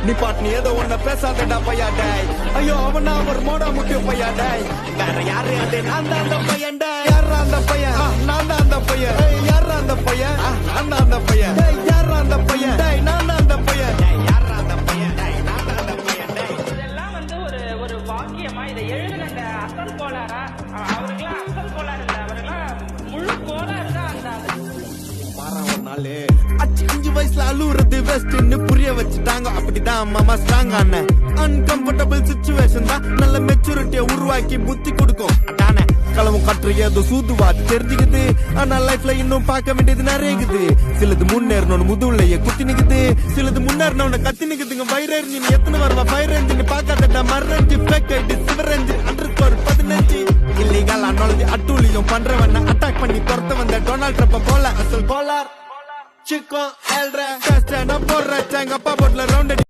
நீ பாட்டு நீ ஏதோ ஒன்ன பேசாதடா பையா டேய் ஐயோ அவனா ஒரு மோடா முக்கிய பையா டேய் வேற யாரு அது நான் தான் அந்த பையன் டேய் யாரா அந்த பையன் நான் தான் அந்த பையன் யாரா அந்த பையன் நான் தான் அந்த பையன் டேய் யாரா அந்த பையன் டேய் நான் தான் அந்த பையன் டேய் யாரா அந்த பையன் டேய் நான் தான் அந்த பையன் டேய் இதெல்லாம் வந்து ஒரு வாக்கியமா இதை எழுதுன அந்த அசல் கோளாரா அவருக்கெல்லாம் அசல் கோளாறு இல்லை அவருக்கெல்லாம் முழு கோளாறு தான் அந்த ஒரு நாள் 5 வயசுல அழுவுறது வெஸ்ட்னு புரிய வச்சுட்டாங்க அப்படிதான் மாமா ஸ்ட்ராங் ஆன அன்கம்ஃபர்டபிள் சிச்சுவேஷன் தான் நல்ல மெச்சூரிட்டியை உருவாக்கி புத்தி கொடுக்கும் அதானே களவும் கற்று ஏதோ சூதுவா தெரிஞ்சுக்குது ஆனா லைஃப்ல இன்னும் பார்க்க வேண்டியது நிறையக்குது சிலது முன்னேறணும்னு முதுவுலையே குத்தி நிக்குது சிலது முன்னேறணும்னு கத்தி நிக்குதுங்க ஃபயர் என்ஜின் எத்தனை வருவா ஃபயர் என்ஜின் பார்க்காதடா மர்ரஞ்சி ஃபேக் ஐடி சிவரஞ்சி அண்டர் 15 இல்லீகலா நுழைஞ்சு அட்டூழியம் பண்றவன அட்டாக் பண்ணி துரத்த வந்த டொனால்ட் ட்ரம்ப் போல அசல் கோலார் சிக்கோ எல்ற போடுற எங்க அப்பா போட்ல ரவுண்ட்